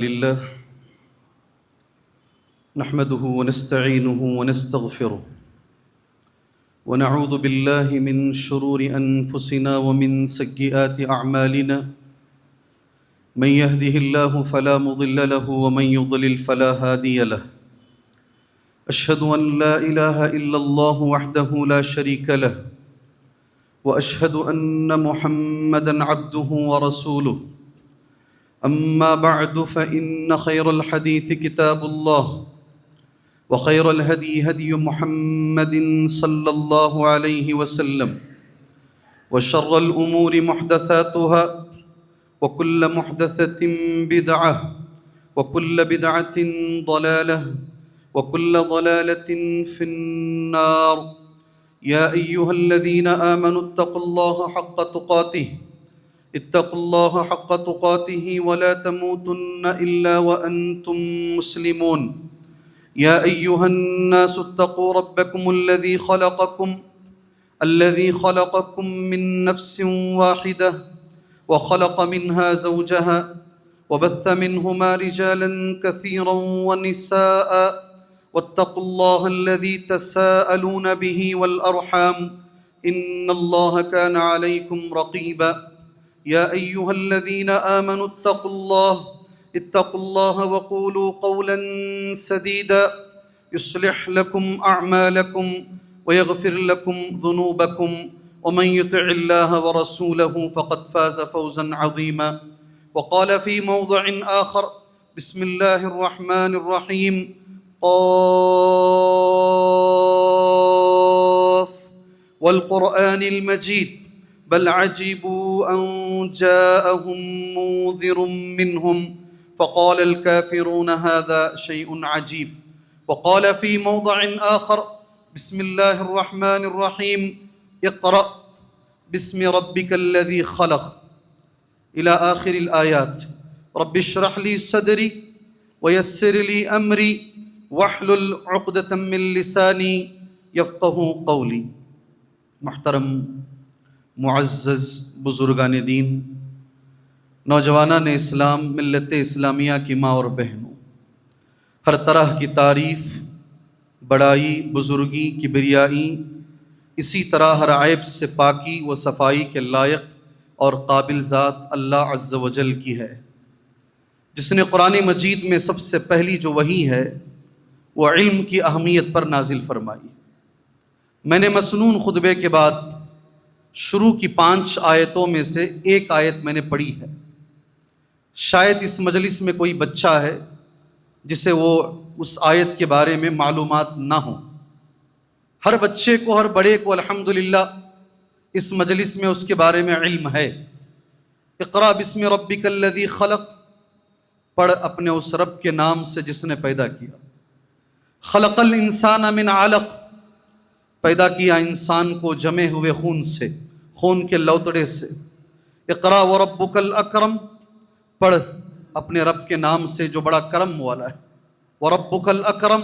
لله نحمده ونستعينه ونستغفره ونعوذ بالله من شرور أنفسنا ومن سيئات أعمالنا من يهده الله فلا مضل له ومن يضلل فلا هادي له أشهد أن لا إله إلا الله وحده لا شريك له وأشهد أن محمدًا عبده ورسوله أما بعد فإن خير الحديث كتاب الله وخير الهدي هدي محمد صلى الله عليه وسلم وشر الأمور محدثاتها وكل محدثة بدعة وكل بدعة ضلالة وكل ضلالة في النار يا أيها الذين آمنوا اتقوا الله حق تقاته اتقوا الله حق تقاته ولا تموتن إلا وأنتم مسلمون يا أيها الناس اتقوا ربكم الذي خلقكم من نفس واحدة وخلق منها زوجها وبث منهما رجالا كثيرا ونساء واتقوا الله الذي تساءلون به والأرحام إن الله كان عليكم رقيبا يا أيها الذين آمنوا اتقوا الله وقولوا قولا سديدا يصلح لكم أعمالكم ويغفر لكم ذنوبكم ومن يطع الله ورسوله فقد فاز فوزا عظيما وقال في موضع آخر بسم الله الرحمن الرحيم قاف والقرآن المجيد بل عجبوا أن جاءهم منذر منهم فقال الكافرون هذا شيء عجيب وقال في موضع آخر بسم الله الرحمن الرحيم اقرأ باسم ربك الذي خلق إلى آخر الآيات رب اشرح لي صدري ويسر لي أمري واحلل عقدة من لساني يفقه قولي. محترم معزز بزرگان دین، نوجوانان اسلام، ملت اسلامیہ کی ماں اور بہنوں، ہر طرح کی تعریف، بڑائی، بزرگی، کبریائی، اسی طرح ہر عیب سے پاکی و صفائی کے لائق اور قابل ذات اللہ عز و جل کی ہے، جس نے قرآن مجید میں سب سے پہلی جو وحی ہے وہ علم کی اہمیت پر نازل فرمائی. میں نے مسنون خطبے کے بعد شروع کی 5 آیتوں میں سے ایک آیت میں نے پڑھی ہے. شاید اس مجلس میں کوئی بچہ ہے جسے وہ اس آیت کے بارے میں معلومات نہ ہوں. ہر بچے کو، ہر بڑے کو الحمدللہ اس مجلس میں اس کے بارے میں علم ہے. اقرأ بسم ربک الذی خلق، پڑھ اپنے اس رب کے نام سے جس نے پیدا کیا. خلق الانسان من علق، پیدا کیا انسان کو جمے ہوئے خون سے، خون کے لوتڑے سے. اقرأ وربک الاکرم، پڑھ اپنے رب کے نام سے جو بڑا کرم والا ہے. وربک الاکرم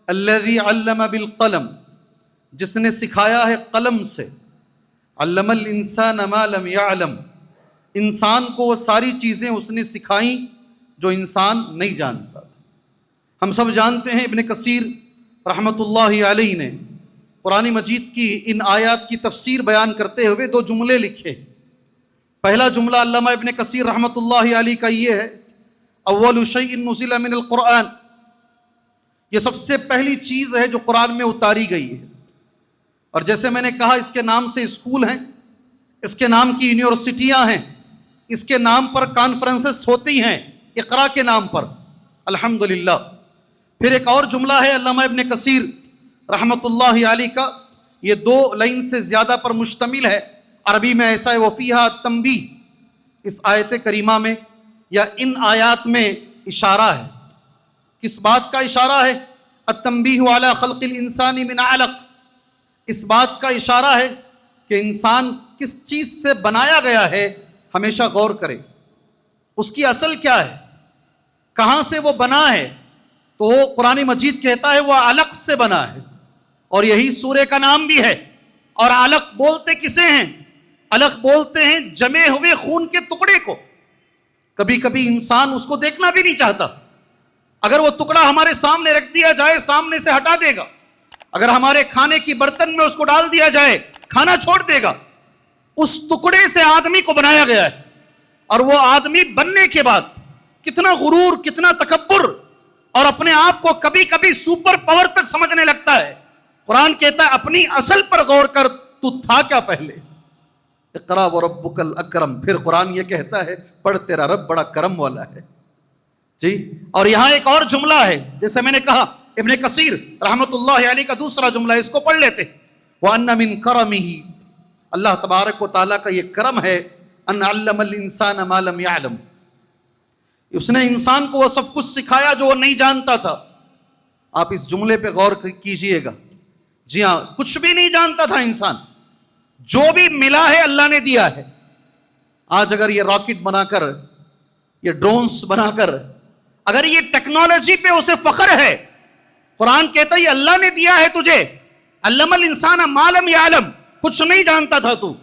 الذی علم بالقلم، جس نے سکھایا ہے قلم سے. علم الانسان ما لم يعلم، انسان کو وہ ساری چیزیں اس نے سکھائیں جو انسان نہیں جانتا تھا. ہم سب جانتے ہیں ابن کثیر رحمۃ اللہ علیہ نے قرآن مجید کی ان آیات کی تفسیر بیان کرتے ہوئے 2 جملے لکھے. پہلا جملہ علامہ ابن کثیر رحمۃ اللہ علیہ کا یہ ہے، اول شیء نزل من القرآن، یہ سب سے پہلی چیز ہے جو قرآن میں اتاری گئی ہے. اور جیسے میں نے کہا، اس کے نام سے اسکول ہیں، اس کے نام کی یونیورسٹیاں ہیں، اس کے نام پر کانفرنسز ہوتی ہیں، اقرا کے نام پر، الحمدللہ. پھر ایک اور جملہ ہے علامہ ابن کثیر رحمۃ اللہ علیہ کا، یہ 2 لائن سے زیادہ پر مشتمل ہے. عربی میں ایسا ہے، وفیہا تنبیہ، اس آیت کریمہ میں یا ان آیات میں اشارہ ہے. کس بات کا اشارہ ہے؟ التنبیہ علی خلق الانسان من علق، اس بات کا اشارہ ہے کہ انسان کس چیز سے بنایا گیا ہے ہمیشہ غور کرے. اس کی اصل کیا ہے، کہاں سے وہ بنا ہے؟ تو وہ قرآن مجید کہتا ہے وہ علق سے بنا ہے، اور یہی سورہ کا نام بھی ہے. اور علق بولتے کسے ہیں؟ علق بولتے ہیں جمے ہوئے خون کے ٹکڑے کو. کبھی کبھی انسان اس کو دیکھنا بھی نہیں چاہتا. اگر وہ ٹکڑا ہمارے سامنے رکھ دیا جائے سامنے سے ہٹا دے گا. اگر ہمارے کھانے کی برتن میں اس کو ڈال دیا جائے کھانا چھوڑ دے گا. اس ٹکڑے سے آدمی کو بنایا گیا ہے. اور وہ آدمی بننے کے بعد کتنا غرور, کتنا تکبر, اور اپنے آپ کو کبھی کبھی سپر پاور تک سمجھنے لگتا ہے. قرآن کہتا ہے اپنی اصل پر غور کر, تو تھا کیا پہلے. اقرا وربک الاکرم. پھر قرآن یہ کہتا ہے پڑھ, تیرا رب بڑا کرم والا ہے. جی, اور یہاں ایک اور جملہ ہے, جیسے میں نے کہا ابن کثیر رحمت اللہ علیہ کا دوسرا جملہ ہے, اس کو پڑھ لیتے. وَأَنَّ مِن كَرَمِهِ, اللہ تبارک و تعالیٰ کا یہ کرم ہے, ان علم الانسان ما لم يعلم, اس نے انسان کو وہ سب کچھ سکھایا جو وہ نہیں جانتا تھا. آپ اس جملے پہ غور کیجئے گا. جی ہاں, کچھ بھی نہیں جانتا تھا انسان, جو بھی ملا ہے اللہ نے دیا ہے. آج اگر یہ راکٹ بنا کر, یہ ڈرونز بنا کر, اگر یہ ٹیکنالوجی پہ اسے فخر ہے, قرآن کہتا ہے یہ اللہ نے دیا ہے تجھے. علم الانسان ما لم يعلم, کچھ نہیں جانتا تھا تو,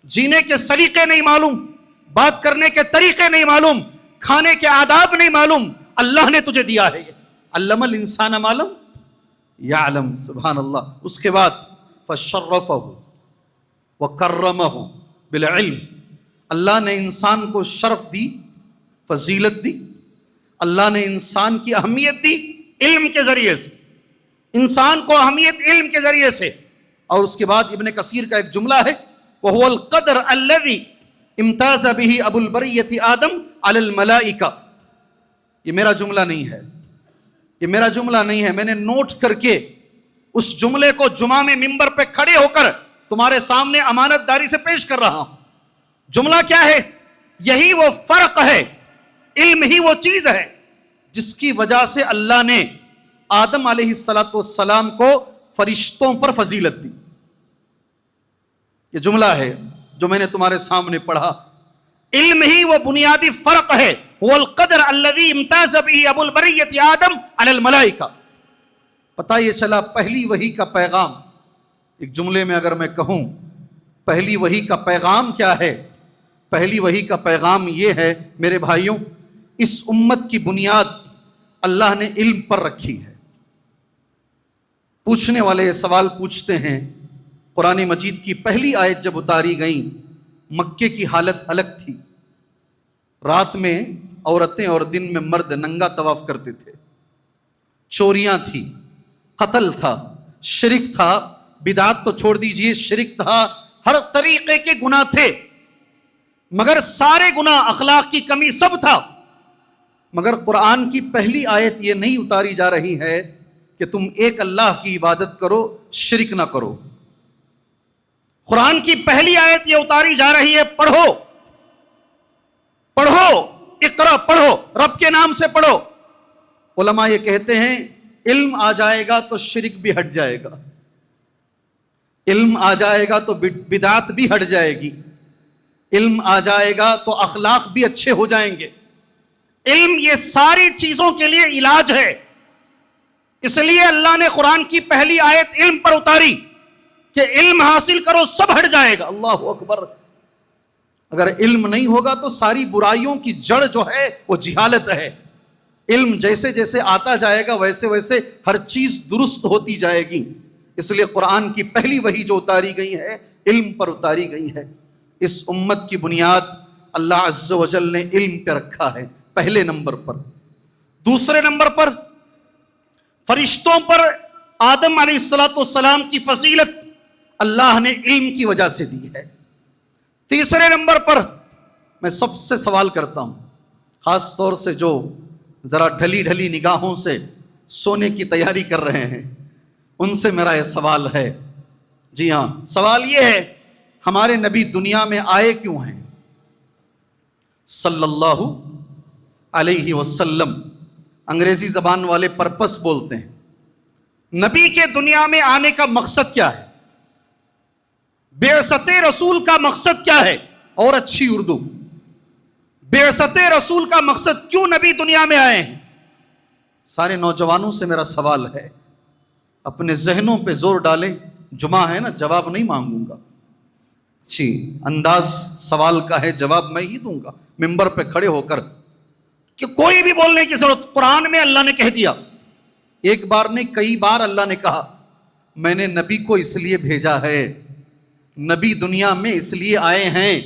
جینے کے سلیقے نہیں معلوم, بات کرنے کے طریقے نہیں معلوم, کھانے کے آداب نہیں معلوم, اللہ نے تجھے دیا ہے. علم الانسان ما لم يعلم, سبحان اللہ. اس کے بعد فشرفہ وکرمہ بالعلم, اللہ نے انسان کو شرف دی, فضیلت دی. اللہ نے انسان کی اہمیت دی علم کے ذریعے سے, انسان کو اہمیت علم کے ذریعے سے. اور اس کے بعد ابن کثیر کا ایک جملہ ہے, وَهُوَ الْقَدْرُ الَّذِي امتاز بِهِ ابو البریۃ آدم علی الملائکہ. یہ میرا جملہ نہیں ہے, یہ میرا جملہ نہیں ہے, میں نے نوٹ کر کے اس جملے کو جمعہ میں ممبر پہ کھڑے ہو کر تمہارے سامنے امانت داری سے پیش کر رہا ہوں. جملہ کیا ہے؟ یہی وہ فرق ہے, علم ہی وہ چیز ہے جس کی وجہ سے اللہ نے آدم علیہ السلام کو فرشتوں پر فضیلت دی. یہ جملہ ہے جو میں نے تمہارے سامنے پڑھا. علم ہی وہ بنیادی فرق ہے. هو القدر الذي امتاز به ابو البریۃ آدم علی الملائکہ. پتہ یہ چلا پہلی وحی کا پیغام, ایک جملے میں اگر میں کہوں پہلی وحی کا پیغام کیا ہے, پہلی وحی کا پیغام یہ ہے میرے بھائیوں, اس امت کی بنیاد اللہ نے علم پر رکھی ہے. پوچھنے والے سوال پوچھتے ہیں, قرآن مجید کی پہلی آیت جب اتاری گئی, مکے کی حالت الگ تھی. رات میں عورتیں اور دن میں مرد ننگا طواف کرتے تھے. چوریاں تھی, قتل تھا, شرک تھا, بدعات تو چھوڑ دیجئے, شرک تھا, ہر طریقے کے گناہ تھے. مگر سارے گناہ, اخلاق کی کمی سب تھا. مگر قرآن کی پہلی آیت یہ نہیں اتاری جا رہی ہے کہ تم ایک اللہ کی عبادت کرو, شرک نہ کرو. قرآن کی پہلی آیت یہ اتاری جا رہی ہے, پڑھو پڑھو, اقرا پڑھو, رب کے نام سے پڑھو. علماء یہ کہتے ہیں علم آ جائے گا تو شرک بھی ہٹ جائے گا, علم آ جائے گا تو بدعات بھی ہٹ جائے گی, علم آ جائے گا تو اخلاق بھی اچھے ہو جائیں گے. علم یہ ساری چیزوں کے لیے علاج ہے. اس لیے اللہ نے قرآن کی پہلی آیت علم پر اتاری کہ علم حاصل کرو سب ہٹ جائے گا. اللہ اکبر. اگر علم نہیں ہوگا تو ساری برائیوں کی جڑ جو ہے وہ جہالت ہے. علم جیسے جیسے آتا جائے گا ویسے ویسے ہر چیز درست ہوتی جائے گی. اس لیے قرآن کی پہلی وحی جو اتاری گئی ہے علم پر اتاری گئی ہے. اس امت کی بنیاد اللہ عز و جل نے علم پہ رکھا ہے پہلے نمبر پر. دوسرے نمبر پر فرشتوں پر آدم علیہ السلام کی فضیلت اللہ نے علم کی وجہ سے دی ہے. تیسرے نمبر پر میں سب سے سوال کرتا ہوں, خاص طور سے جو ذرا ڈھلی ڈھلی نگاہوں سے سونے کی تیاری کر رہے ہیں, ان سے میرا یہ سوال ہے. جی ہاں, سوال یہ ہے ہمارے نبی دنیا میں آئے کیوں ہیں صلی اللہ علیہ وسلم. انگریزی زبان والے پرپس بولتے ہیں. نبی کے دنیا میں آنے کا مقصد کیا ہے, بعثت رسول کا مقصد کیا ہے, اور اچھی اردو, بعثت رسول کا مقصد کیوں نبی دنیا میں آئے ہیں. سارے نوجوانوں سے میرا سوال ہے, اپنے ذہنوں پہ زور ڈالیں. جمعہ ہے نا, جواب نہیں مانگوں گا. اچھی انداز سوال کا ہے، جواب میں ہی دوں گا ممبر پہ کھڑے ہو کر، کہ کوئی بھی بولنے کی ضرورت، قرآن میں اللہ نے کہہ دیا، ایک بار نہیں کئی بار اللہ نے کہا میں نے نبی کو اس لیے بھیجا ہے، نبی دنیا میں اس لیے آئے ہیں۔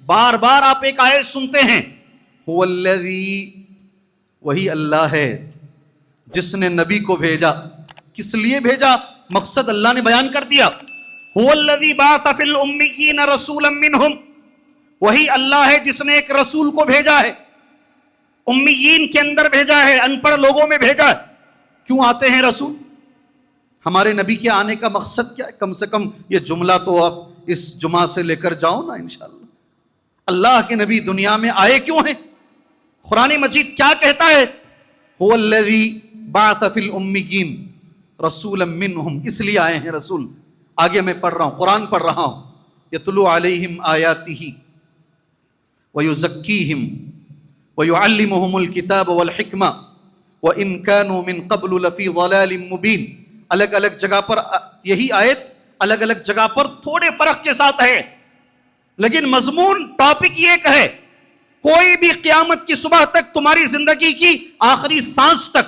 بار بار آپ ایک آیت سنتے ہیں، هو الذی، وہی اللہ ہے جس نے نبی کو بھیجا۔ کس لیے بھیجا؟ مقصد اللہ نے بیان کر دیا، هو الذی بعث فی الامیین رسولا منہم، وہی اللہ ہے جس نے ایک رسول کو بھیجا ہے، امیین کے اندر بھیجا ہے، ان پڑھ لوگوں میں بھیجا ہے۔ کیوں آتے ہیں رسول؟ ہمارے نبی کے آنے کا مقصد کیا ہے؟ کم سے کم یہ جملہ تو آپ اس جمعہ سے لے کر جاؤ نا انشاءاللہ۔ اللہ کے نبی دنیا میں آئے کیوں ہیں؟ قرآن مجید کیا کہتا ہے؟ هو الذی بعث فی الامیین رسولا منہم، اس لیے آئے ہیں رسول۔ آگے میں پڑھ رہا ہوں، قرآن پڑھ رہا ہوں، یتلو علیہم آیاتہ ویزکیہم ویعلمہم الکتاب والحکمہ وَإِن كَانُوا مِن قَبْلُ لَفِي ضَلَالٍ مُبِينٍ۔ الگ الگ جگہ پر یہی آیت الگ الگ جگہ پر تھوڑے فرق کے ساتھ ہے، لیکن مضمون ٹاپک یہ ہے، کوئی بھی قیامت کی صبح تک، تمہاری زندگی کی آخری سانس تک،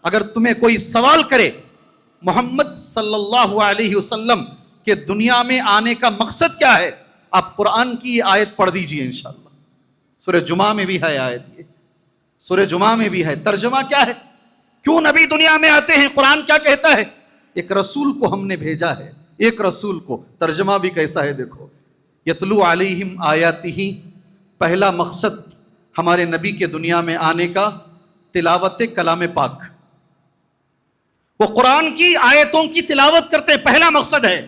اگر تمہیں کوئی سوال کرے محمد صلی اللہ علیہ وسلم کے دنیا میں آنے کا مقصد کیا ہے، آپ قرآن کی یہ آیت پڑھ دیجئے انشاءاللہ۔ سورہ جمعہ میں بھی ہے آیت، یہ سورہ جمعہ میں بھی ہے۔ ترجمہ کیا ہے؟ کیوں نبی دنیا میں آتے ہیں؟ قرآن کیا کہتا ہے؟ ایک رسول کو ہم نے بھیجا ہے، ایک رسول کو۔ ترجمہ بھی کیسا ہے دیکھو، یتلو علیہم آیاتہ، پہلا مقصد ہمارے نبی کے دنیا میں آنے کا تلاوت کلام پاک، وہ قرآن کی آیتوں کی تلاوت کرتے ہیں، پہلا مقصد ہے۔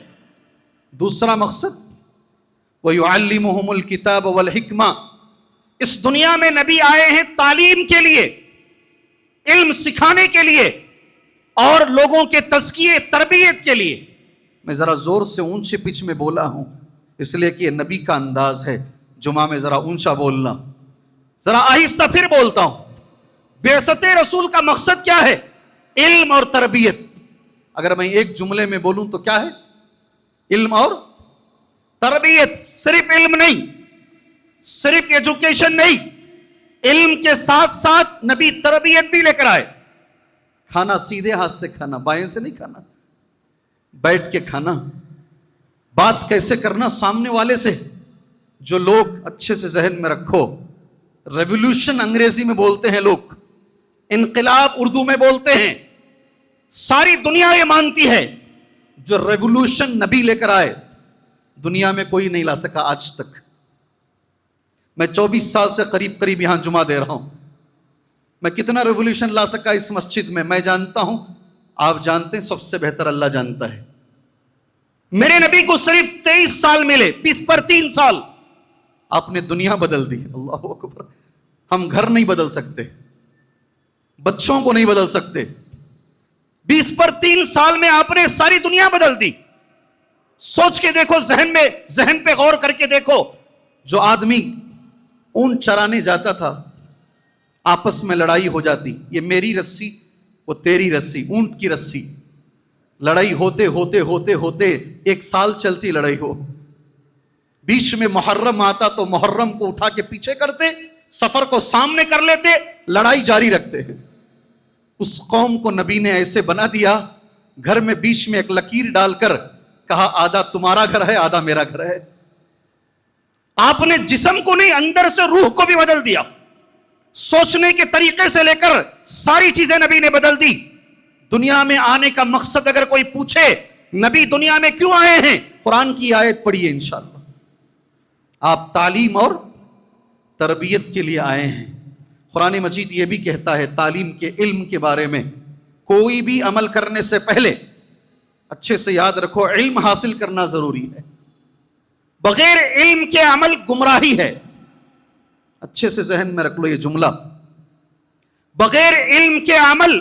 دوسرا مقصد وَيُعَلِّمُهُمُ الْكِتَابَ وَالْحِكْمَةَ، اس دنیا میں نبی آئے ہیں تعلیم کے لیے، علم سکھانے کے لیے، اور لوگوں کے تزکیے تربیت کے لیے۔ میں ذرا زور سے اونچے پچ میں بولا ہوں اس لیے کہ یہ نبی کا انداز ہے، جمعہ میں ذرا اونچا بولنا، ذرا آہستہ پھر بولتا ہوں۔ بعثت رسول کا مقصد کیا ہے؟ علم اور تربیت۔ اگر میں ایک جملے میں بولوں تو کیا ہے؟ علم اور تربیت۔ صرف علم نہیں، صرف ایجوکیشن نہیں، علم کے ساتھ ساتھ نبی تربیت بھی لے کر آئے۔ کھانا سیدھے ہاتھ سے کھانا، بائیں سے نہیں کھانا، بیٹھ کے کھانا، بات کیسے کرنا سامنے والے سے، جو لوگ اچھے سے ذہن میں رکھو، ریولوشن انگریزی میں بولتے ہیں لوگ، انقلاب اردو میں بولتے ہیں، ساری دنیا یہ مانتی ہے جو ریولوشن نبی لے کر آئے دنیا میں کوئی نہیں لا سکا آج تک۔ میں 24 سال سے قریب یہاں جمعہ دے رہا ہوں، میں کتنا ریولوشن لا سکا اس مسجد میں جانتا ہوں، آپ جانتے ہیں، سب سے بہتر اللہ جانتا ہے۔ میرے نبی کو صرف 23 سال ملے، 20 پر 3 سال، آپ نے دنیا بدل دی۔ اللہ اکبر۔ ہم گھر نہیں بدل سکتے، بچوں کو نہیں بدل سکتے، 20 پر 3 سال میں آپ نے ساری دنیا بدل دی۔ سوچ کے دیکھو، ذہن پہ غور کر کے دیکھو، جو آدمی اونٹ چرانے جاتا تھا، آپس میں لڑائی ہو جاتی، یہ میری رسی وہ تیری رسی، اونٹ کی رسی، لڑائی ہوتے ہوتے ہوتے ہوتے 1 سال چلتی لڑائی ہو، بیچ میں محرم آتا تو محرم کو اٹھا کے پیچھے کرتے، سفر کو سامنے کر لیتے، لڑائی جاری رکھتے ہیں۔ اس قوم کو نبی نے ایسے بنا دیا، گھر میں بیچ میں ایک لکیر ڈال کر کہا آدھا تمہارا گھر ہے آدھا میرا گھر ہے۔ آپ نے جسم کو نہیں، اندر سے روح کو بھی بدل دیا، سوچنے کے طریقے سے لے کر ساری چیزیں نبی نے بدل دی۔ دنیا میں آنے کا مقصد اگر کوئی پوچھے نبی دنیا میں کیوں آئے ہیں، قرآن کی آیت پڑھیے انشاءاللہ۔ آپ تعلیم اور تربیت کے لیے آئے ہیں۔ قرآن مجید یہ بھی کہتا ہے تعلیم کے علم کے بارے میں، کوئی بھی عمل کرنے سے پہلے اچھے سے یاد رکھو علم حاصل کرنا ضروری ہے، بغیر علم کے عمل گمراہی ہے۔ اچھے سے ذہن میں رکھ لو یہ جملہ، بغیر علم کے عمل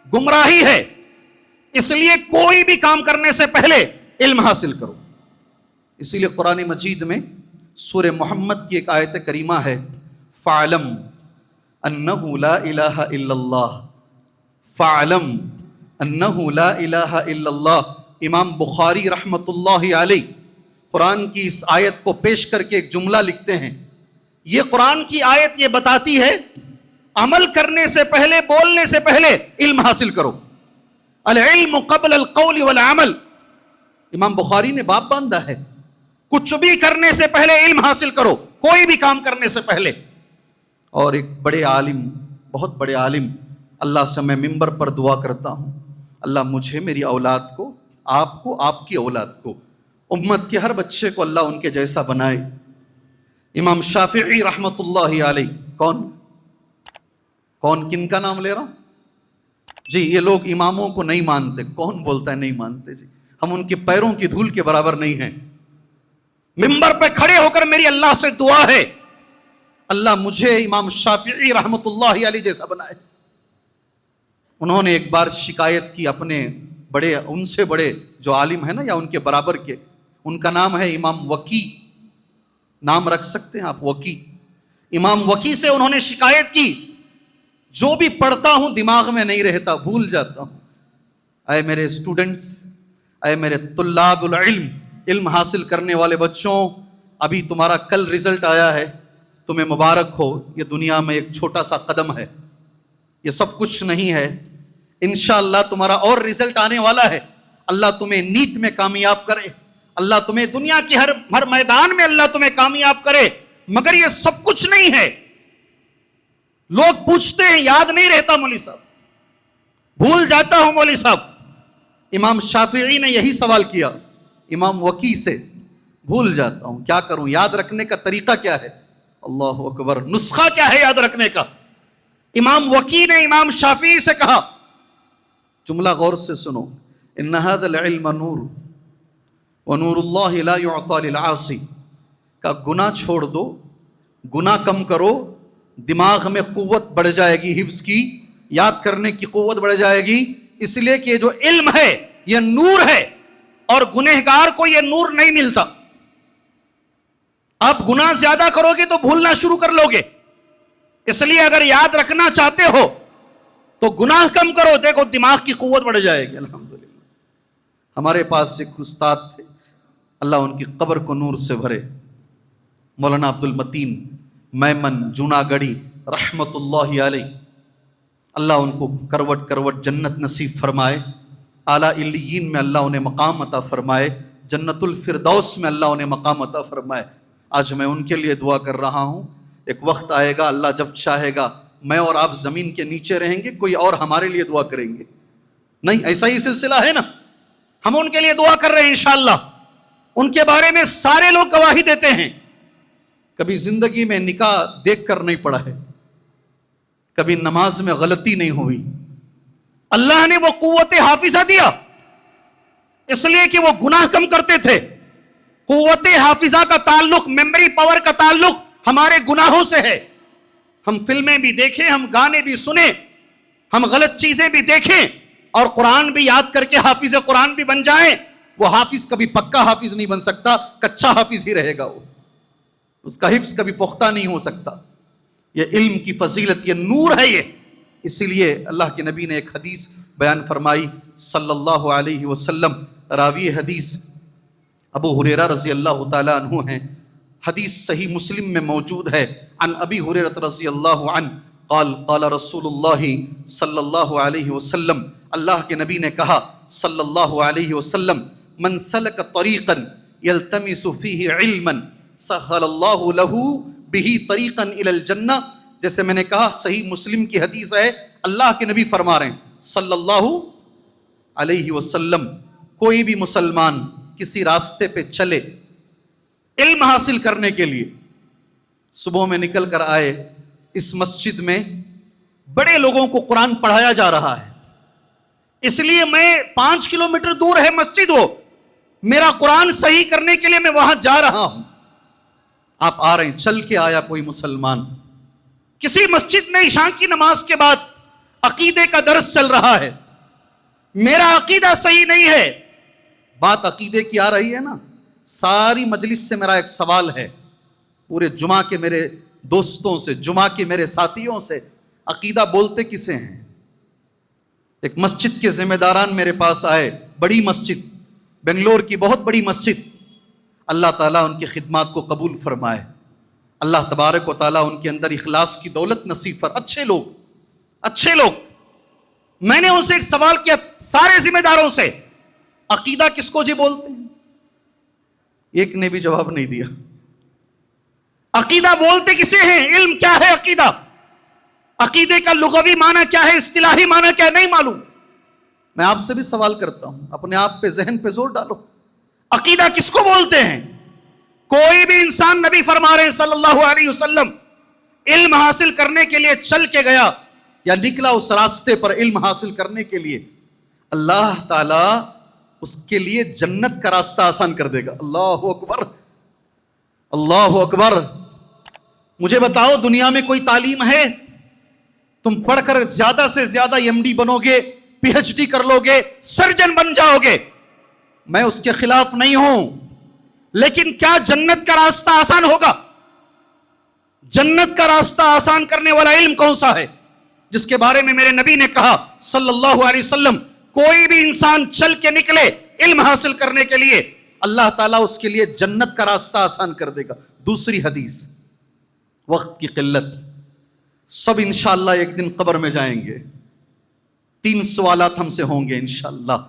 گمراہی ہے، اس لیے کوئی بھی کام کرنے سے پہلے علم حاصل کرو۔ اسی لیے قرآن مجید میں سورہ محمد کی ایک آیت کریمہ ہے، فَعْلَمْ أَنَّهُ لَا إِلَهَ إِلَّا اللَّهُ، فَعْلَمْ أَنَّهُ لَا إِلَهَ إِلَّا اللَّهُ۔ امام بخاری رحمت اللہ علیہ قرآن کی اس آیت کو پیش کر کے ایک جملہ لکھتے ہیں، یہ قرآن کی آیت یہ بتاتی ہے عمل کرنے سے پہلے، بولنے سے پہلے علم حاصل کرو، العلم قبل القول والعمل۔ امام بخاری نے باب باندھا ہے، کچھ بھی کرنے سے پہلے علم حاصل کرو، کوئی بھی کام کرنے سے پہلے۔ اور ایک بڑے عالم، بہت بڑے عالم، اللہ سے میں منبر پر دعا کرتا ہوں، اللہ مجھے، میری اولاد کو، آپ کو، آپ کی اولاد کو، امت کے ہر بچے کو اللہ ان کے جیسا بنائے۔ امام شافعی رحمت اللہ علیہ، کون کن کا نام لے رہا ہوں جی؟ یہ لوگ اماموں کو نہیں مانتے، کون بولتا ہے نہیں مانتے جی؟ ہم ان کے پیروں کی دھول کے برابر نہیں ہیں۔ منبر پہ کھڑے ہو کر میری اللہ سے دعا ہے، اللہ مجھے امام شافعی رحمت اللہ علیہ جیسا بنائے۔ انہوں نے ایک بار شکایت کی اپنے بڑے، ان سے بڑے جو عالم ہیں نا یا ان کے برابر کے، ان کا نام ہے امام وکی، نام رکھ سکتے ہیں آپ، وکی۔ امام وکی سے انہوں نے شکایت کی، جو بھی پڑھتا ہوں دماغ میں نہیں رہتا، بھول جاتا ہوں۔ اے میرے اسٹوڈنٹس، اے میرے طلاب العلم، علم حاصل کرنے والے بچوں، ابھی تمہارا کل رزلٹ آیا ہے، تمہیں مبارک ہو، یہ دنیا میں ایک چھوٹا سا قدم ہے، یہ سب کچھ نہیں ہے، انشاءاللہ تمہارا اور رزلٹ آنے والا ہے۔ اللہ تمہیں نیٹ میں کامیاب کرے، اللہ تمہیں دنیا کے ہر میدان میں اللہ تمہیں کامیاب کرے، مگر یہ سب کچھ نہیں ہے۔ لوگ پوچھتے ہیں یاد نہیں رہتا مولوی صاحب، بھول جاتا ہوں مولوی صاحب۔ امام شافعی نے یہی سوال کیا امام وکی سے، بھول جاتا ہوں، کیا کروں؟ یاد رکھنے کا طریقہ کیا ہے؟ اللہ اکبر، نسخہ کیا ہے یاد رکھنے کا؟ امام وکی نے امام شافعی سے کہا، جملہ غور سے سنو، ان هذا العلم نور ونور اللہ لا يعطى للعاصی، کا گناہ چھوڑ دو، گناہ کم کرو، دماغ میں قوت بڑھ جائے گی، حفظ کی، یاد کرنے کی قوت بڑھ جائے گی، اس لیے کہ یہ جو علم ہے یہ نور ہے، اور گنہگار کو یہ نور نہیں ملتا۔ آپ گناہ زیادہ کرو گے تو بھولنا شروع کر لو گے، اس لیے اگر یاد رکھنا چاہتے ہو تو گناہ کم کرو، دیکھو دماغ کی قوت بڑھ جائے گی۔ الحمدللہ ہمارے پاس ایک استاد تھے، اللہ ان کی قبر کو نور سے بھرے، مولانا عبد المتین میمن جوناگڑھی رحمت اللہ علیہ، اللہ ان کو کروٹ کروٹ جنت نصیب فرمائے، اعلیٰ علیین میں اللہ انہیں مقام عطا فرمائے، جنت الفردوس میں اللہ انہیں مقام عطا فرمائے۔ آج میں ان کے لیے دعا کر رہا ہوں، ایک وقت آئے گا اللہ جب چاہے گا میں اور آپ زمین کے نیچے رہیں گے، کوئی اور ہمارے لیے دعا کریں گے نہیں، ایسا ہی سلسلہ ہے نا، ہم ان کے لیے دعا کر رہے ہیں انشاءاللہ۔ ان کے بارے میں سارے لوگ گواہی دیتے ہیں، کبھی زندگی میں نکاح دیکھ کر نہیں پڑھا ہے، کبھی نماز میں غلطی نہیں ہوئی، اللہ نے وہ قوت حافظہ دیا اس لیے کہ وہ گناہ کم کرتے تھے۔ قوت حافظہ کا تعلق، میموری پاور کا تعلق ہمارے گناہوں سے ہے۔ ہم فلمیں بھی دیکھیں، ہم گانے بھی سنیں، ہم غلط چیزیں بھی دیکھیں، اور قرآن بھی یاد کر کے حافظ قرآن بھی بن جائیں، وہ حافظ کبھی پکا حافظ نہیں بن سکتا، کچا حافظ ہی رہے گا، وہ اس کا حفظ کبھی پختہ نہیں ہو سکتا۔ یہ علم کی فضیلت، یہ نور ہے، یہ اسی لیے اللہ کے نبی نے ایک حدیث بیان فرمائی صلی اللہ علیہ وسلم، راوی حدیث ابو ہریرہ رضی اللہ تعالیٰ عنہ ہیں، حدیث صحیح مسلم میں موجود ہے، عن ابی ہریرہ رضی اللہ عنہ قال قال رسول اللہ صلی اللہ علیہ وسلم، اللہ کے نبی نے کہا صلی اللہ علیہ وسلم، من سلک طریقا یلتمس فیہ علما سہل اللہ لہ بہ طریقا الی الجنہ، جیسے میں نے کہا صحیح مسلم کی حدیث ہے، اللہ کے نبی فرما رہے ہیں صلی اللہ علیہ وسلم، کوئی بھی مسلمان کسی راستے پہ چلے علم حاصل کرنے کے لیے، صبح میں نکل کر آئے، اس مسجد میں بڑے لوگوں کو قرآن پڑھایا جا رہا ہے، اس لیے میں 5 کلومیٹر دور ہے مسجد، وہ میرا قرآن صحیح کرنے کے لیے میں وہاں جا رہا ہوں۔ آپ آ رہے ہیں، چل کے آیا کوئی مسلمان، کسی مسجد میں عشاء کی نماز کے بعد عقیدے کا درس چل رہا ہے، میرا عقیدہ صحیح نہیں ہے، بات عقیدے کی آ رہی ہے نا، ساری مجلس سے میرا ایک سوال ہے، پورے جمعہ کے میرے دوستوں سے، جمعہ کے میرے ساتھیوں سے، عقیدہ بولتے کسے ہیں؟ ایک مسجد کے ذمہ داران میرے پاس آئے، بڑی مسجد، بنگلور کی بہت بڑی مسجد، اللہ تعالیٰ ان کی خدمات کو قبول فرمائے، اللہ تبارک و تعالیٰ ان کے اندر اخلاص کی دولت نصیب اچھے لوگ میں نے ان سے ایک سوال کیا سارے ذمہ داروں سے، عقیدہ کس کو جی بولتے ہیں؟ ایک نے بھی جواب نہیں دیا۔ عقیدہ بولتے کسے ہیں؟ علم کیا ہے عقیدہ؟ عقیدے کا لغوی معنی کیا ہے، اصطلاحی معنی کیا ہے، نہیں معلوم۔ میں آپ سے بھی سوال کرتا ہوں، اپنے آپ پہ ذہن پہ زور ڈالو، عقیدہ کس کو بولتے ہیں؟ کوئی بھی انسان، نبی فرما رہے ہیں صلی اللہ علیہ وسلم، علم حاصل کرنے کے لیے چل کے گیا یا نکلا اس راستے پر علم حاصل کرنے کے لیے، اللہ تعالیٰ اس کے لیے جنت کا راستہ آسان کر دے گا۔ اللہ اکبر، اللہ اکبر۔ مجھے بتاؤ دنیا میں کوئی تعلیم ہے تم پڑھ کر زیادہ سے زیادہ ایم ڈی بنو گے، پی ایچ ڈی کر لو گے، سرجن بن جاؤ گے؟ میں اس کے خلاف نہیں ہوں، لیکن کیا جنت کا راستہ آسان ہوگا؟ جنت کا راستہ آسان کرنے والا علم کون سا ہے جس کے بارے میں میرے نبی نے کہا صلی اللہ علیہ وسلم، کوئی بھی انسان چل کے نکلے علم حاصل کرنے کے لیے، اللہ تعالیٰ اس کے لیے جنت کا راستہ آسان کر دے گا۔ دوسری حدیث، وقت کی قلت، سب انشاءاللہ ایک دن قبر میں جائیں گے، 3 سوالات ہم سے ہوں گے انشاءاللہ۔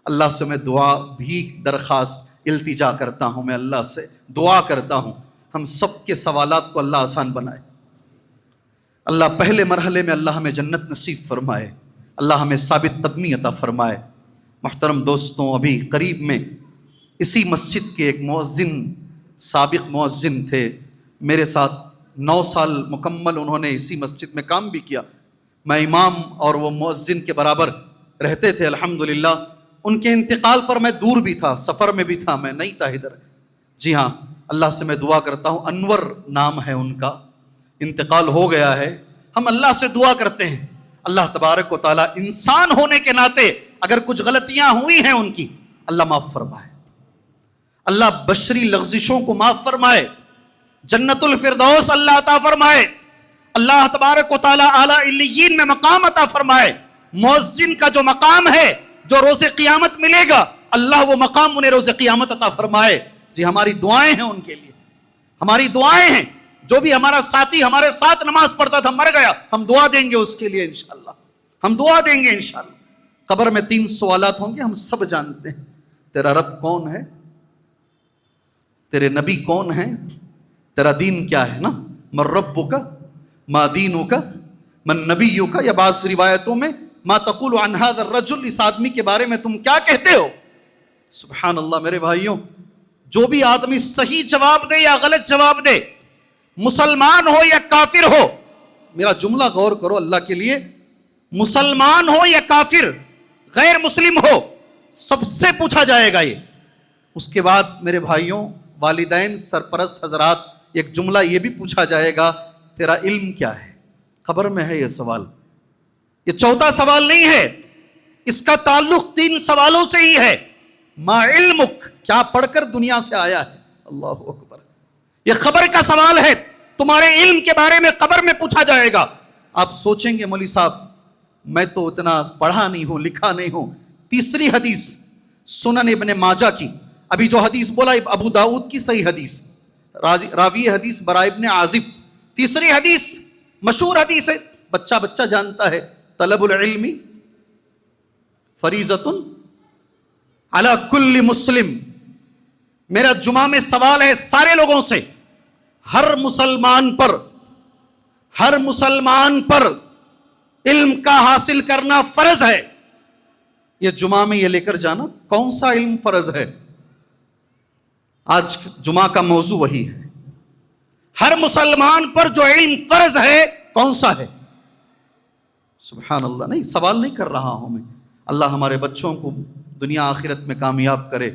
اللہ سے میں دعا بھی درخواست التجا کرتا ہوں، میں اللہ سے دعا کرتا ہوں ہم سب کے سوالات کو اللہ آسان بنائے۔ اللہ پہلے مرحلے میں اللہ ہمیں جنت نصیب فرمائے، اللہ ہمیں ثابت قدمی عطا فرمائے۔ محترم دوستوں، ابھی قریب میں اسی مسجد کے ایک مؤذن، سابق مؤذن تھے، میرے ساتھ 9 سال مکمل انہوں نے اسی مسجد میں کام بھی کیا، میں امام اور وہ مؤذن کے برابر رہتے تھے الحمدللہ۔ ان کے انتقال پر میں دور بھی تھا، سفر میں بھی تھا، میں نہیں تھا ادھر۔ جی ہاں، اللہ سے میں دعا کرتا ہوں، انور نام ہے ان کا، انتقال ہو گیا ہے۔ ہم اللہ سے دعا کرتے ہیں اللہ تبارک و تعالیٰ انسان ہونے کے ناطے اگر کچھ غلطیاں ہوئی ہیں ان کی، اللہ معاف فرمائے، اللہ بشری لغزشوں کو معاف فرمائے، جنت الفردوس اللہ عطا فرمائے، اللہ تبارک و تعالیٰ اعلیٰ علیین میں مقام عطا فرمائے۔ مؤذن کا جو مقام ہے جو روز قیامت ملے گا، اللہ وہ مقام انہیں روز قیامت عطا فرمائے۔ جی ہماری دعائیں ہیں ان کے لیے، ہماری دعائیں ہیں۔ جو بھی ہمارا ساتھی ہمارے ساتھ نماز پڑھتا تھا مر گیا، ہم دعا دیں گے اس کے لیے انشاءاللہ، ہم دعا دیں گے انشاءاللہ۔ قبر میں 3 سوالات ہوں گے، ہم سب جانتے ہیں، تیرا رب کون ہے، تیرے نبی کون ہیں، تیرا دین کیا ہے نا، من ربک ما دینک من نبیک، یا بعض روایتوں میں ما تقول عن هذا الرجل، اس آدمی کے بارے میں تم کیا کہتے ہو۔ سبحان اللہ میرے بھائیوں، جو بھی آدمی صحیح جواب دے یا غلط جواب دے، مسلمان ہو یا کافر ہو، میرا جملہ غور کرو اللہ کے لیے، مسلمان ہو یا کافر، غیر مسلم ہو، سب سے پوچھا جائے گا یہ۔ اس کے بعد میرے بھائیوں، والدین، سرپرست حضرات، ایک جملہ یہ بھی پوچھا جائے گا، تیرا علم کیا ہے؟ قبر میں ہے یہ سوال، یہ چوتھا سوال نہیں ہے، اس کا تعلق 3 سوالوں سے ہی ہے۔ ما علمک، کیا پڑھ کر دنیا سے آیا ہے؟ اللہ اکبر، یہ خبر کا سوال ہے، تمہارے علم کے بارے میں قبر میں پوچھا جائے گا۔ آپ سوچیں گے مولوی صاحب میں تو اتنا پڑھا نہیں ہوں، لکھا نہیں ہوں۔ تیسری حدیث سنن ابن ماجہ کی، ابھی جو حدیث بولا ابو داؤد کی صحیح حدیث، راوی حدیث براء ابن عازب۔ تیسری حدیث مشہور حدیث ہے، بچہ بچہ جانتا ہے، طلب العلم فریضۃ علی کل مسلم۔ میرا جمعہ میں سوال ہے سارے لوگوں سے، ہر مسلمان پر علم کا حاصل کرنا فرض ہے۔ یہ جمعہ میں یہ لے کر جانا، کون سا علم فرض ہے؟ آج جمعہ کا موضوع وہی ہے، ہر مسلمان پر جو علم فرض ہے کون سا ہے؟ سبحان اللہ، نہیں سوال نہیں کر رہا ہوں میں، اللہ ہمارے بچوں کو دنیا آخرت میں کامیاب کرے۔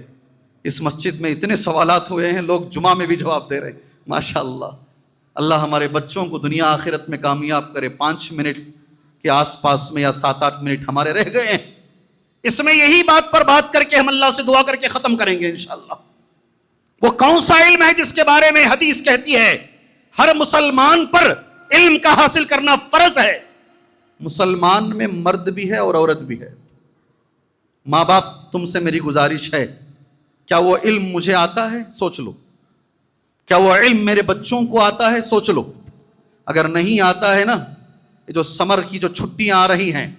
اس مسجد میں اتنے سوالات ہوئے ہیں، لوگ جمعہ میں بھی جواب دے رہے ہیں، ماشاءاللہ۔ اللہ ہمارے بچوں کو دنیا آخرت میں کامیاب کرے۔ 5 منٹ کے آس پاس میں یا 7-8 منٹ ہمارے رہ گئے ہیں، اس میں یہی بات پر بات کر کے ہم اللہ سے دعا کر کے ختم کریں گے انشاءاللہ۔ وہ کون سا علم ہے جس کے بارے میں حدیث کہتی ہے ہر مسلمان پر علم کا حاصل کرنا فرض ہے؟ مسلمان میں مرد بھی ہے اور عورت بھی ہے۔ ماں باپ تم سے میری گزارش ہے، کیا وہ علم مجھے آتا ہے؟ سوچ لو. کیا وہ علم میرے بچوں کو آتا ہے؟ سوچ لو. اگر نہیں آتا ہے نا، یہ جو سمر کی جو چھٹیاں آ رہی ہیں،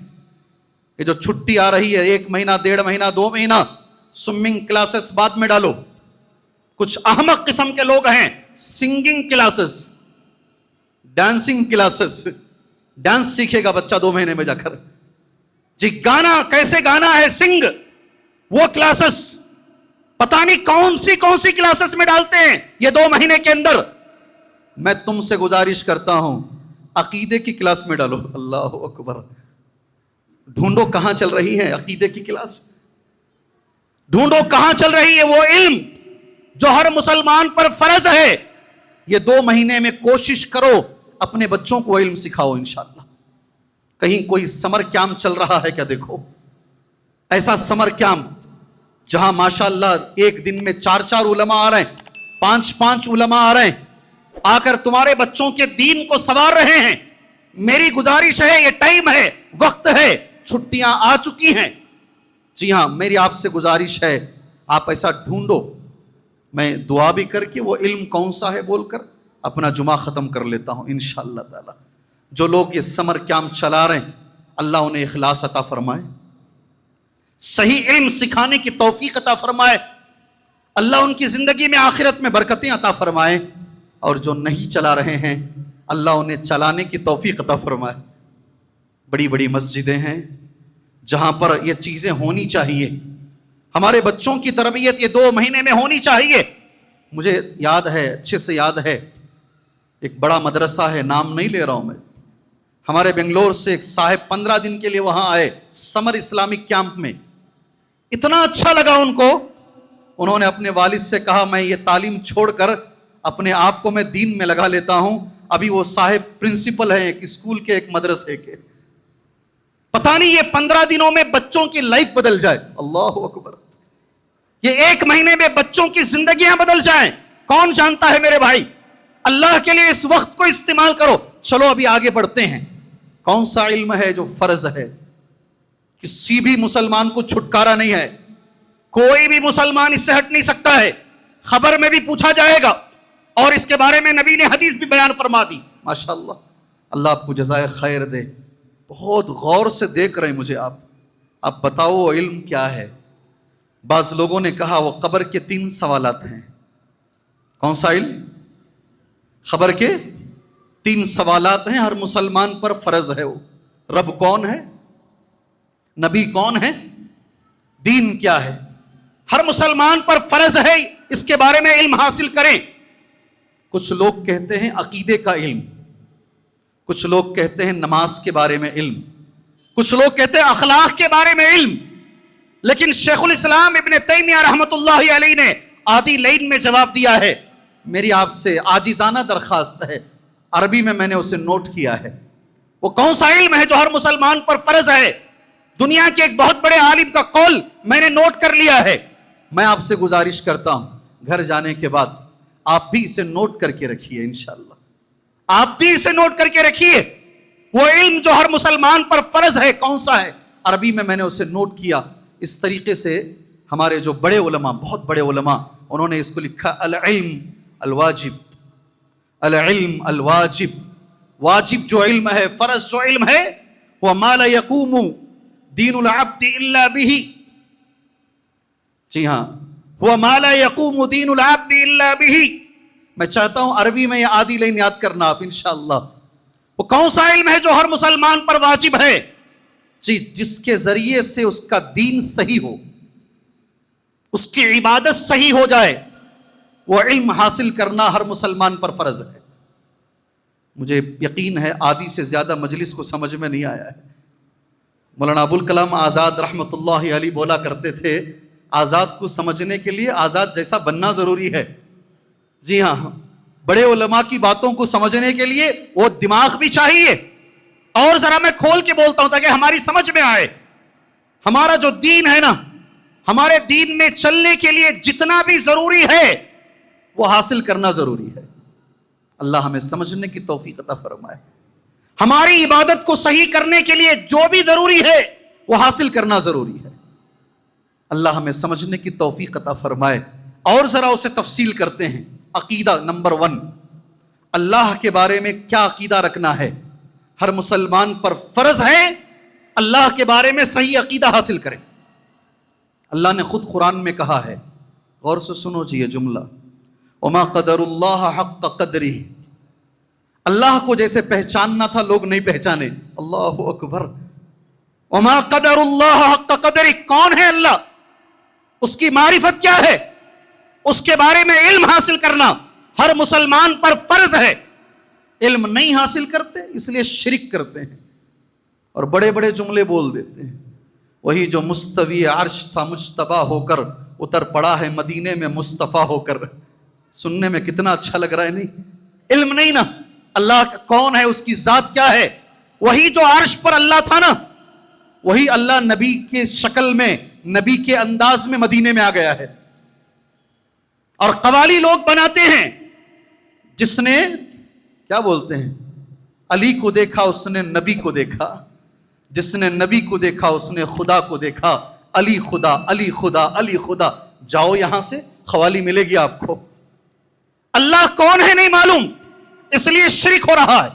یہ جو چھٹی آ رہی ہے 1 مہینہ 1.5 مہینہ 2 مہینہ، سوئمنگ کلاسز بعد میں ڈالو. کچھ احمق قسم کے لوگ ہیں، singing classes, dancing classes, dance سیکھے گا بچہ 2 مہینے میں جا کر. جی گانا کیسے گانا ہے، سنگ، وہ کلاسز پتہ نہیں کون سی کلاسز میں ڈالتے ہیں یہ 2 مہینے کے اندر. میں تم سے گزارش کرتا ہوں عقیدے کی کلاس میں ڈالو. اللہ اکبر. ڈھونڈو کہاں چل رہی ہے عقیدے کی کلاس، ڈھونڈو کہاں چل رہی ہے وہ علم جو ہر مسلمان پر فرض ہے. یہ 2 مہینے میں کوشش کرو اپنے بچوں کو علم سکھاؤ انشاءاللہ. کہیں کوئی سمر کیمپ چل رہا ہے کیا؟ دیکھو ایسا سمر کیمپ جہاں ماشاءاللہ ایک دن میں 4 علماء آ رہے ہیں، 5 علماء آ رہے ہیں، آ کر تمہارے بچوں کے دین کو سنوار رہے ہیں. میری گزارش ہے، یہ ٹائم ہے، وقت ہے، چھٹیاں آ چکی ہیں. جی ہاں، میری آپ سے گزارش ہے آپ ایسا ڈھونڈو. میں دعا بھی کر کے وہ علم کون سا ہے بول کر اپنا جمعہ ختم کر لیتا ہوں انشاءاللہ تعالی. جو لوگ یہ سمر کیمپ چلا رہے ہیں اللہ انہیں اخلاص عطا فرمائے، صحیح علم سکھانے کی توفیق عطا فرمائے. اللہ ان کی زندگی میں آخرت میں برکتیں عطا فرمائے. اور جو نہیں چلا رہے ہیں اللہ انہیں چلانے کی توفیق عطا فرمائے. بڑی بڑی مسجدیں ہیں جہاں پر یہ چیزیں ہونی چاہیے. ہمارے بچوں کی تربیت یہ 2 مہینے میں ہونی چاہیے. مجھے یاد ہے، اچھے سے یاد ہے، ایک بڑا مدرسہ ہے، نام نہیں لے رہا ہوں میں، ہمارے بنگلور سے ایک صاحب 15 دن کے لیے وہاں آئے سمر اسلامک کیمپ میں. اتنا اچھا لگا ان کو. انہوں نے اپنے والد سے کہا میں یہ تعلیم چھوڑ کر اپنے آپ کو میں دین میں لگا لیتا ہوں. ابھی وہ صاحب پرنسپل ہیں ایک اسکول کے، ایک مدرسے کے. پتہ نہیں یہ 15 دنوں میں بچوں کی لائف بدل جائے. اللہ اکبر. یہ 1 مہینے میں بچوں کی زندگیاں بدل جائیں، کون جانتا ہے میرے بھائی. اللہ کے لیے اس وقت کو استعمال کرو. چلو ابھی آگے بڑھتے ہیں. کون سا علم ہے جو فرض ہے؟ کسی بھی مسلمان کو چھٹکارا نہیں ہے، کوئی بھی مسلمان اس سے ہٹ نہیں سکتا ہے. خبر میں بھی پوچھا جائے گا اور اس کے بارے میں نبی نے حدیث بھی بیان فرما دی. ماشاءاللہ، اللہ آپ کو جزائے خیر دے. بہت غور سے دیکھ رہے ہیں مجھے آپ بتاؤ وہ علم کیا ہے. بعض لوگوں نے کہا وہ قبر کے 3 سوالات ہیں. کون سا علم؟ خبر کے 3 سوالات ہیں، ہر مسلمان پر فرض ہے. وہ رب کون ہے، نبی کون ہے، دین کیا ہے، ہر مسلمان پر فرض ہے اس کے بارے میں علم حاصل کریں. کچھ لوگ کہتے ہیں عقیدے کا علم، کچھ لوگ کہتے ہیں نماز کے بارے میں علم، کچھ لوگ کہتے ہیں اخلاق کے بارے میں علم. لیکن شیخ الاسلام ابن تیمیہ رحمۃ اللہ علیہ نے آدھی لائن میں جواب دیا ہے. میری آپ سے عاجزانہ درخواست ہے، عربی میں نے اسے نوٹ کیا ہے. وہ کون سا علم ہے جو ہر مسلمان پر فرض ہے؟ دنیا کے ایک بہت بڑے عالم کا قول میں نے نوٹ کر لیا ہے. میں آپ سے گزارش کرتا ہوں گھر جانے کے بعد آپ بھی اسے نوٹ کر کے رکھیے انشاءاللہ. آپ بھی اسے نوٹ کر کے رکھیے. وہ علم جو ہر مسلمان پر فرض ہے کون سا ہے؟ عربی میں نے اسے نوٹ کیا. اس طریقے سے ہمارے جو بڑے علماء، بہت بڑے علماء، انہوں نے اس کو لکھا العلم الواجب. العلم الواجب، واجب جو علم ہے، فرض جو علم ہے، وہ ما لا یقوم دین العبد الا به. جی ہاں، وہ ما لا یقوم دین العبد الا به. میں چاہتا ہوں عربی میں یہ آدھی لائن یاد کرنا آپ انشاءاللہ. وہ کون سا علم ہے جو ہر مسلمان پر واجب ہے؟ جی جس کے ذریعے سے اس کا دین صحیح ہو، اس کی عبادت صحیح ہو جائے، وہ علم حاصل کرنا ہر مسلمان پر فرض ہے. مجھے یقین ہے آدھی سے زیادہ مجلس کو سمجھ میں نہیں آیا ہے. مولانا ابوالکلام آزاد رحمۃ اللہ علیہ بولا کرتے تھے آزاد کو سمجھنے کے لیے آزاد جیسا بننا ضروری ہے. جی ہاں، بڑے علماء کی باتوں کو سمجھنے کے لیے وہ دماغ بھی چاہیے. اور ذرا میں کھول کے بولتا ہوں تاکہ ہماری سمجھ میں آئے. ہمارا جو دین ہے نا، ہمارے دین میں چلنے کے لیے جتنا بھی ضروری ہے وہ حاصل کرنا ضروری ہے. اللہ ہمیں سمجھنے کی توفیق عطا فرمائے. ہماری عبادت کو صحیح کرنے کے لیے جو بھی ضروری ہے وہ حاصل کرنا ضروری ہے. اللہ ہمیں سمجھنے کی توفیق عطا فرمائے. اور ذرا اسے تفصیل کرتے ہیں. عقیدہ نمبر 1، اللہ کے بارے میں کیا عقیدہ رکھنا ہے. ہر مسلمان پر فرض ہے اللہ کے بارے میں صحیح عقیدہ حاصل کرے. اللہ نے خود قرآن میں کہا ہے، غور سے سنو جی یہ جملہ، وما قدر اللہ حق قدرہ. اللہ کو جیسے پہچاننا تھا لوگ نہیں پہچانے. اللہ اکبر. وما قدر اللہ حق قدرہ. کون ہے اللہ؟ اس کی معرفت کیا ہے؟ اس کے بارے میں علم حاصل کرنا ہر مسلمان پر فرض ہے. علم نہیں حاصل کرتے اس لیے شرک کرتے ہیں اور بڑے بڑے جملے بول دیتے ہیں. وہی جو مستوی عرش تھا مجتبی ہو کر اتر پڑا ہے مدینے میں مصطفیٰ ہو کر. سننے میں کتنا اچھا لگ رہا ہے. نہیں علم نہیں نا اللہ کون ہے، اس کی ذات کیا ہے. وہی جو عرش پر اللہ تھا نا، وہی اللہ نبی کے شکل میں نبی کے انداز میں مدینے میں آ گیا ہے. اور قوالی لوگ بناتے ہیں، جس نے کیا بولتے ہیں، علی کو دیکھا اس نے نبی کو دیکھا، جس نے نبی کو دیکھا اس نے خدا کو دیکھا. علی خدا علی خدا علی خدا. جاؤ یہاں سے قوالی ملے گی آپ کو. اللہ کون ہے نہیں معلوم اس لیے شرک ہو رہا ہے.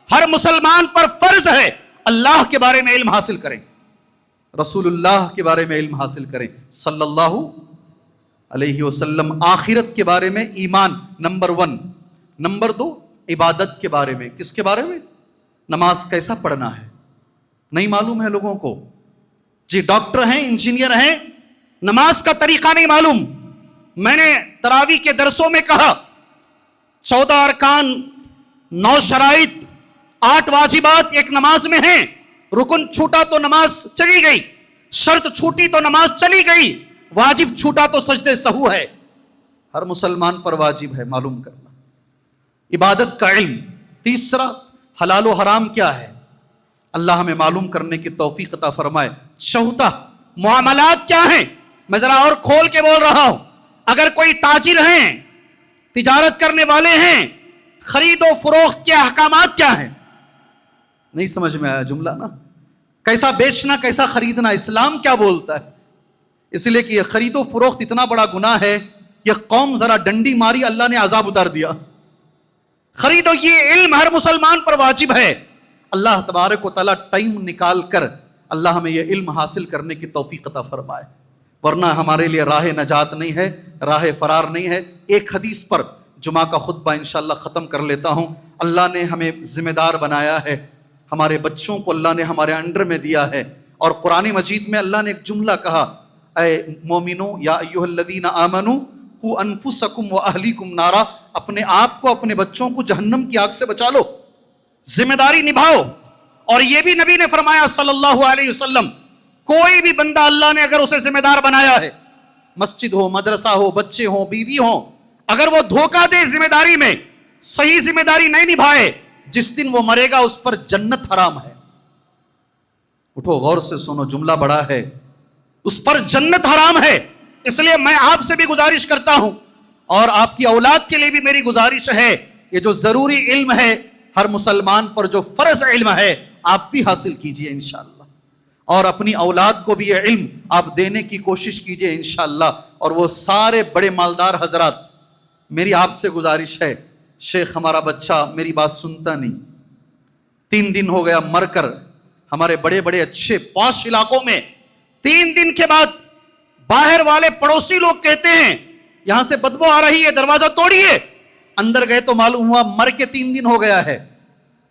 ہر مسلمان پر فرض ہے اللہ کے بارے میں علم حاصل کریں، رسول اللہ کے بارے میں علم حاصل کریں صلی اللہ علیہ وسلم. آخرت کے بارے میں ایمان نمبر 1. نمبر 2 عبادت کے بارے میں. کس کے بارے میں؟ نماز کیسا پڑھنا ہے نہیں معلوم ہے لوگوں کو. جی ڈاکٹر ہیں انجینئر ہیں، نماز کا طریقہ نہیں معلوم. میں نے تراویح کے درسوں میں کہا 14 ارکان، 9 شرائط، 8 واجبات ایک نماز میں ہیں. رکن چھوٹا تو نماز چلی گئی، شرط چھوٹی تو نماز چلی گئی، واجب چھوٹا تو سجدے سہو ہے. ہر مسلمان پر واجب ہے معلوم کرنا. عبادت کا علم. تیسرا حلال و حرام کیا ہے اللہ ہمیں معلوم کرنے کی توفیق عطا فرمائے. چوتھا معاملات کیا ہیں. میں ذرا اور کھول کے بول رہا ہوں، اگر کوئی تاجر ہیں، تجارت کرنے والے ہیں، خرید و فروخت کے احکامات کیا ہیں. نہیں سمجھ میں آیا جملہ نا. کیسا بیچنا کیسا خریدنا اسلام کیا بولتا ہے. اس لیے کہ یہ خرید و فروخت اتنا بڑا گناہ ہے، یہ قوم ذرا ڈنڈی ماری اللہ نے عذاب اتار دیا. خریدو، یہ علم ہر مسلمان پر واجب ہے. اللہ تبارک و تعالیٰ ٹائم نکال کر اللہ ہمیں یہ علم حاصل کرنے کی توفیق عطا فرمائے، ورنہ ہمارے لیے راہ نجات نہیں ہے، راہ فرار نہیں ہے. ایک حدیث پر جمعہ کا خطبہ انشاءاللہ ختم کر لیتا ہوں. اللہ نے ہمیں ذمہ دار بنایا ہے، ہمارے بچوں کو اللہ نے ہمارے انڈر میں دیا ہے. اور قرآن مجید میں اللہ نے ایک جملہ کہا، اے مومنو یا ایھا الذین آمنو قوا انفسکم واہلیکم نارا. اپنے آپ کو اپنے بچوں کو جہنم کی آگ سے بچا لو، ذمہ داری نبھاؤ. اور یہ بھی نبی نے فرمایا صلی اللہ علیہ وسلم، کوئی بھی بندہ اللہ نے اگر اسے ذمہ دار بنایا ہے، مسجد ہو، مدرسہ ہو، بچے ہوں، بیوی ہوں، اگر وہ دھوکہ دے ذمہ داری میں، صحیح ذمہ داری نہیں نبھائے، جس دن وہ مرے گا اس پر جنت حرام ہے. اٹھو غور سے سنو، جملہ بڑا ہے. اس پر جنت حرام ہے. اس لیے میں آپ سے بھی گزارش کرتا ہوں اور آپ کی اولاد کے لیے بھی میری گزارش ہے، یہ جو ضروری علم ہے ہر مسلمان پر جو فرض علم ہے آپ بھی حاصل کیجئے انشاءاللہ، اور اپنی اولاد کو بھی یہ علم آپ دینے کی کوشش کیجئے انشاءاللہ. اور وہ سارے بڑے مالدار حضرات، میری آپ سے گزارش ہے، شیخ ہمارا بچہ میری بات سنتا نہیں، 3 دن ہو گیا مر کر. ہمارے بڑے بڑے اچھے پوش علاقوں میں 3 دن کے بعد باہر والے پڑوسی لوگ کہتے ہیں یہاں سے بدبو آ رہی ہے، دروازہ توڑیے. اندر گئے تو معلوم ہوا مر کے 3 دن ہو گیا ہے.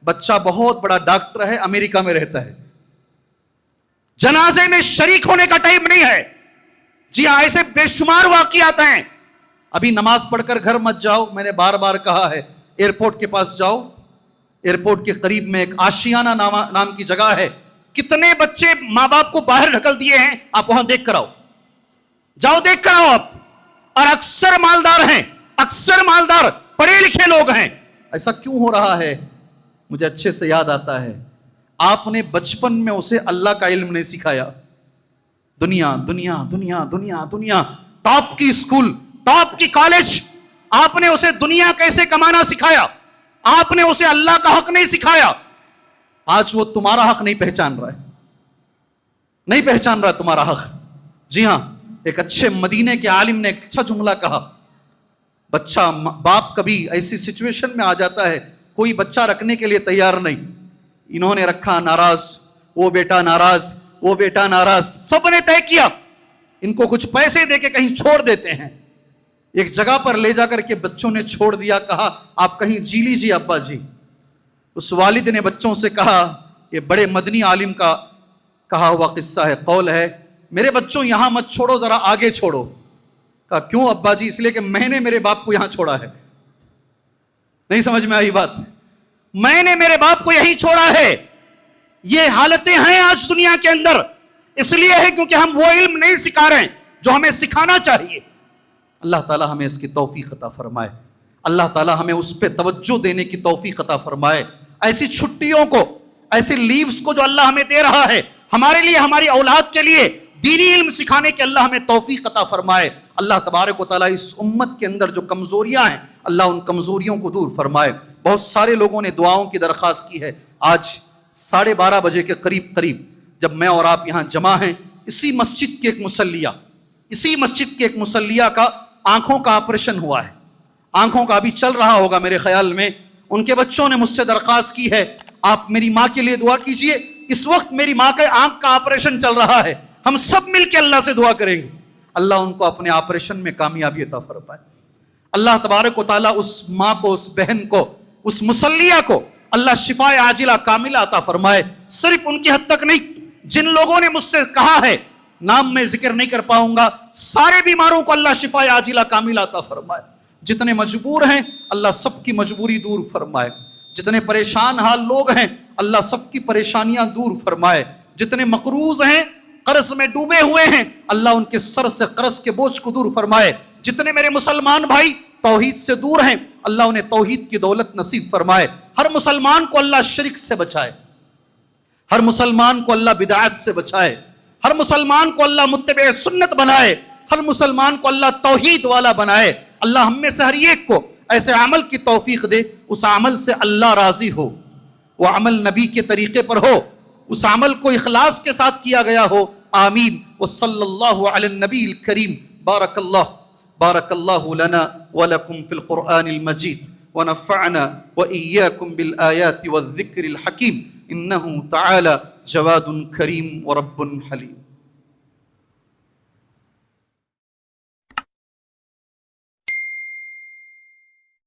بچہ بہت بڑا ڈاکٹر ہے، امریکہ میں رہتا ہے. جنازے میں شریک ہونے کا ٹائم نہیں ہے. جی ہاں، ایسے بے شمار واقعات ہیں. ابھی نماز پڑھ کر گھر مت جاؤ، میں نے بار بار کہا ہے. ایئرپورٹ کے پاس جاؤ، ایئرپورٹ کے قریب میں ایک آشیانہ نام کی جگہ ہے. کتنے بچے ماں باپ کو باہر ڈھکل دیے ہیں، آپ وہاں دیکھ کر آؤ. جاؤ دیکھ کر آؤ آپ. اور اکثر مالدار ہیں، اکثر مالدار پڑھے لکھے لوگ ہیں. ایسا کیوں ہو رہا ہے؟ مجھے اچھے سے یاد آتا ہے، آپ نے بچپن میں اسے اللہ کا علم نہیں سکھایا. دنیا دنیا دنیا دنیا دنیا، ٹاپ کی اسکول، ٹاپ کی کالج، آپ نے اسے دنیا کیسے کمانا سکھایا. آپ نے اسے اللہ کا حق نہیں سکھایا. آج وہ تمہارا حق نہیں پہچان رہا ہے، نہیں پہچان رہا تمہارا حق. جی ہاں، ایک اچھے مدینے کے عالم نے ایک اچھا جملہ کہا، بچہ باپ کبھی ایسی سچویشن میں آ جاتا ہے کوئی بچہ رکھنے کے لیے تیار نہیں، انہوں نے رکھا، ناراض، وہ بیٹا ناراض، وہ بیٹا ناراض، سب نے طے کیا ان کو کچھ پیسے دے کے کہیں چھوڑ دیتے ہیں۔ ایک جگہ پر لے جا کر کے بچوں نے چھوڑ دیا، کہا آپ کہیں جی لیجیے ابا جی۔ اس والد نے بچوں سے کہا، یہ بڑے مدنی عالم کا کہا ہوا قصہ ہے، قول ہے، میرے بچوں یہاں مت چھوڑو، ذرا آگے چھوڑو۔ کہا کیوں ابا جی؟ اس لیے کہ میں نے میرے باپ کو یہاں چھوڑا ہے۔ نہیں سمجھ میں آئی بات؟ میں نے میرے باپ کو یہیں چھوڑا ہے۔ یہ حالتیں ہیں آج دنیا کے اندر، اس لیے ہے کیونکہ ہم وہ علم نہیں سکھا رہے ہیں جو ہمیں سکھانا چاہیے۔ اللہ تعالیٰ ہمیں اس کی توفیق عطا فرمائے، اللہ تعالیٰ ہمیں اس پہ توجہ دینے کی توفیق عطا فرمائے۔ ایسی چھٹیوں کو، ایسی لیوز کو جو اللہ ہمیں دے رہا ہے ہمارے لیے، ہماری اولاد کے لیے دینی علم سکھانے کے، اللہ ہمیں توفیق عطا فرمائے۔ اللہ تبارک و تعالیٰ اس امت کے اندر جو کمزوریاں ہیں اللہ ان کمزوریوں کو دور فرمائے۔ بہت سارے لوگوں نے دعاؤں کی درخواست کی ہے۔ آج 12:30 بجے کے قریب جب میں اور آپ یہاں جمع ہیں، اسی مسجد کے ایک مصلیہ کا آنکھوں کا آپریشن ہوا ہے، آنکھوں کا ابھی چل رہا ہوگا میرے خیال میں۔ ان کے بچوں نے مجھ سے درخواست کی ہے آپ میری ماں کے لیے دعا کیجئے۔ اس وقت میری ماں کے آنکھ کا آپریشن چل رہا ہے، ہم سب مل کے اللہ سے دعا کریں گے اللہ ان کو اپنے آپریشن میں کامیابی عطا فرمائے۔ اللہ تبارک و تعالیٰ اس ماں کو، اس بہن کو، اس مصلیہ کو اللہ شفائے عاجلہ کاملہ عطا فرمائے۔ صرف ان کی حد تک نہیں، جن لوگوں نے مجھ سے کہا ہے، نام میں ذکر نہیں کر پاؤں گا، سارے بیماروں کو اللہ شفائے عاجلہ کاملہ عطا فرمائے۔ جتنے مجبور ہیں اللہ سب کی مجبوری دور فرمائے، جتنے پریشان حال لوگ ہیں اللہ سب کی پریشانیاں دور فرمائے، جتنے مقروض ہیں، قرض میں ڈوبے ہوئے ہیں اللہ ان کے سر سے قرض کے بوجھ کو دور فرمائے، جتنے میرے مسلمان بھائی توحید سے دور ہیں اللہ انہیں توحید کی دولت نصیب فرمائے۔ ہر مسلمان کو اللہ شرک سے بچائے، ہر مسلمان کو اللہ بدعات سے بچائے، ہر مسلمان کو اللہ متبع سنت بنائے، ہر مسلمان کو اللہ توحید والا بنائے۔ اللہ ہم میں سے ہر ایک کو ایسے عمل کی توفیق دے اس عمل سے اللہ راضی ہو، وہ عمل نبی کے طریقے پر ہو، اس عمل کو اخلاص کے ساتھ کیا گیا ہو۔ آمین وصلی اللہ علی النبی الکریم۔ بارک اللہ لنا ولکم فی القرآن المجید ونفعنا وإياكم بالآيات والذكر الحكيم إنه تعالى جواد كريم ورب حليم۔